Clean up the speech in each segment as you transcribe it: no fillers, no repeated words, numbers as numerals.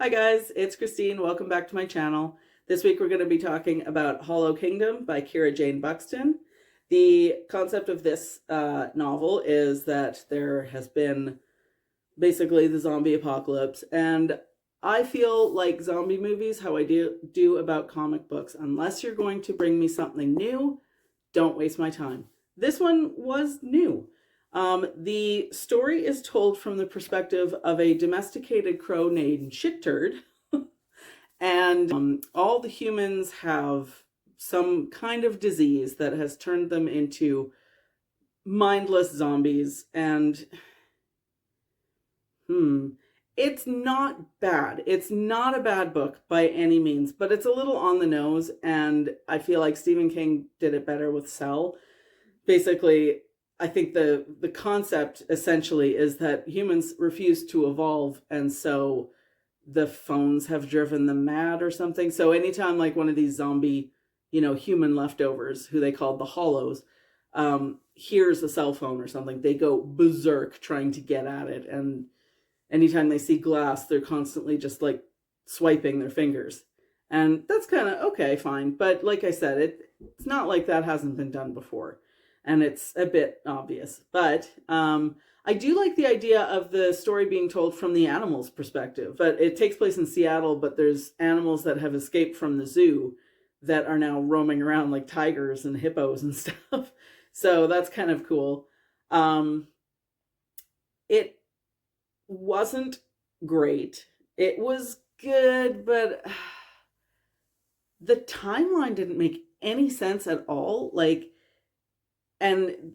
Hi guys, it's Christine. Welcome back to my channel. This week we're going to be talking about Hollow Kingdom by Kira Jane Buxton. The concept of this novel is that there has been basically the zombie apocalypse, and I feel like zombie movies, how I do about comic books, unless you're going to bring me something new, don't waste my time. This one was new. The story is told from the perspective of a domesticated crow named Shitturd, and all the humans have some kind of disease that has turned them into mindless zombies. And it's not bad. It's not a bad book by any means, but it's a little on the nose, and I feel like Stephen King did it better with Cell. Basically, I think the concept essentially is that humans refuse to evolve, and so the phones have driven them mad or something. So anytime like one of these zombie, human leftovers, who they called the Hollows, hears a cell phone or something, they go berserk trying to get at it. And anytime they see glass, they're constantly just like swiping their fingers. And that's kind of okay, fine. But like I said, it's not like that hasn't been done before. And it's a bit obvious. But I do like the idea of the story being told from the animals' perspective. But it takes place in Seattle, but there's animals that have escaped from the zoo that are now roaming around like tigers and hippos and stuff. So that's kind of cool. It wasn't great. It was good, but the timeline didn't make any sense at all. And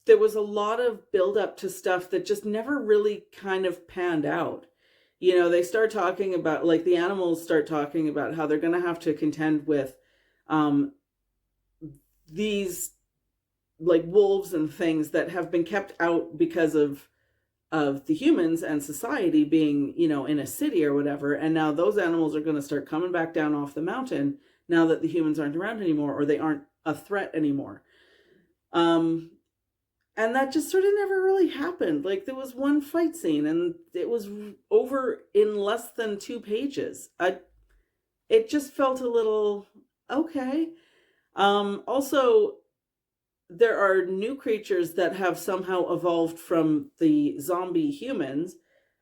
there was a lot of build up to stuff that just never really kind of panned out. They start talking about, like, the animals start talking about how they're going to have to contend with these like wolves and things that have been kept out because of the humans and society being, in a city or whatever. And now those animals are going to start coming back down off the mountain now that the humans aren't around anymore, or they aren't a threat anymore. And that just sort of never really happened. Like, there was one fight scene and it was over in less than 2 pages. It just felt a little okay. Also, there are new creatures that have somehow evolved from the zombie humans.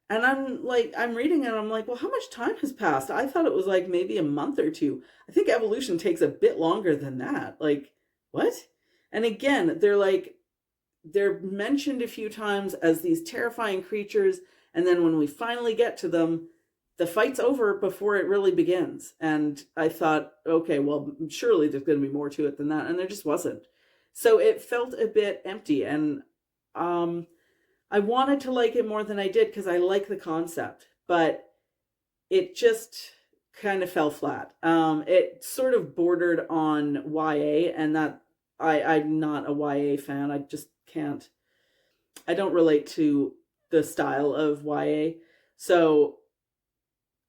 And I'm reading it and I'm like, well, how much time has passed? I thought it was like maybe a month or two. I think evolution takes a bit longer than that. Like, what? And again, they're mentioned a few times as these terrifying creatures. And then when we finally get to them, the fight's over before it really begins. And I thought, okay, well, surely there's going to be more to it than that. And there just wasn't. So it felt a bit empty. And I wanted to like it more than I did because I like the concept, but it just kind of fell flat. It sort of bordered on YA, and that I'm not a YA fan. I just can't. I don't relate to the style of YA. So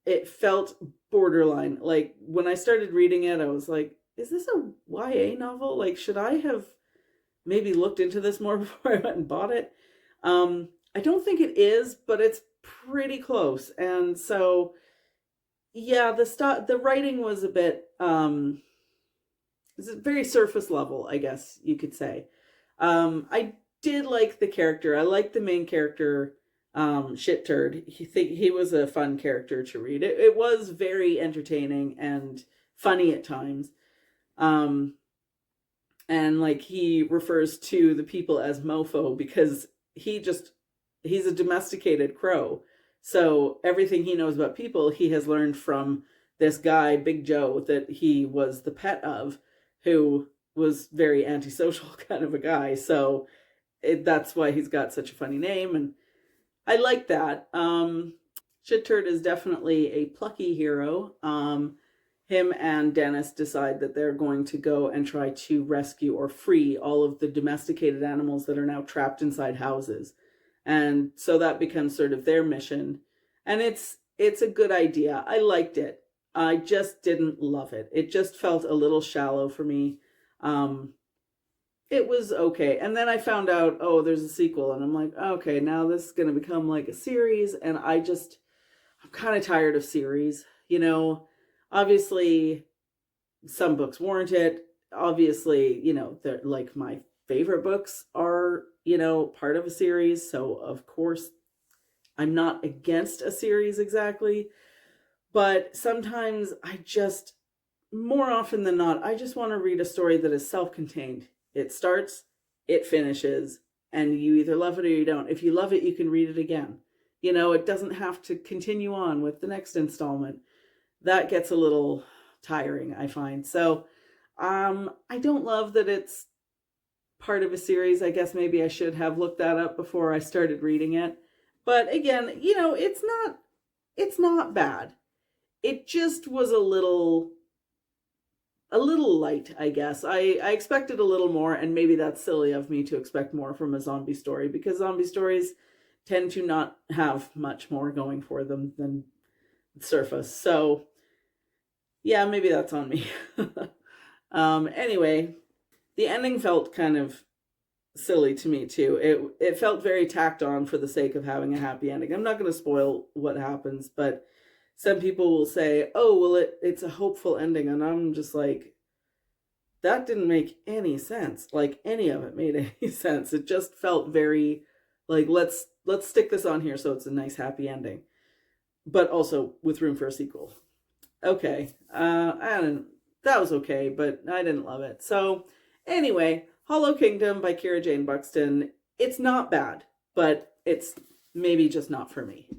it felt borderline. Like, when I started reading it, I was like, is this a YA novel? Like, should I have maybe looked into this more before I went and bought it? I don't think it is, but it's pretty close. And so, yeah, the writing was a bit, it's very surface level, I guess you could say. I did like the character. I liked the main character, Shitturd. He was a fun character to read. It was very entertaining and funny at times. And like, he refers to the people as mofo because he's a domesticated crow. So everything he knows about people, he has learned from this guy, Big Joe, that he was the pet of, who was very antisocial kind of a guy. So that's why he's got such a funny name. And I like that. Shitturd is definitely a plucky hero. Him and Dennis decide that they're going to go and try to rescue or free all of the domesticated animals that are now trapped inside houses. And so that becomes sort of their mission. And it's a good idea. I liked it. I just didn't love it. It just felt a little shallow for me. It was okay. And then I found out, oh, there's a sequel. And I'm like, okay, now this is going to become like a series. And I I'm kind of tired of series. Obviously, some books warrant it. Obviously, they're like my favorite books are, part of a series. So, of course, I'm not against a series exactly. But sometimes more often than not, I just want to read a story that is self contained. It starts, it finishes, and you either love it or you don't. If you love it, you can read it again. It doesn't have to continue on with the next installment. That gets a little tiring, I find. So, I don't love that it's part of a series. I guess maybe I should have looked that up before I started reading it. But again, it's not bad. It just was a little light, I guess. I expected a little more, and maybe that's silly of me to expect more from a zombie story, because zombie stories tend to not have much more going for them than the surface. So, yeah, maybe that's on me. Anyway, the ending felt kind of silly to me too. It felt very tacked on for the sake of having a happy ending. I'm not going to spoil what happens, but some people will say, "Oh, well, it's a hopeful ending," and I'm just like, that didn't make any sense. Like any of it made any sense. It just felt very like let's stick this on here so it's a nice happy ending, but also with room for a sequel. Okay, I don't. That was okay, but I didn't love it. So anyway, Hollow Kingdom by Kira Jane Buxton. It's not bad, but it's maybe just not for me.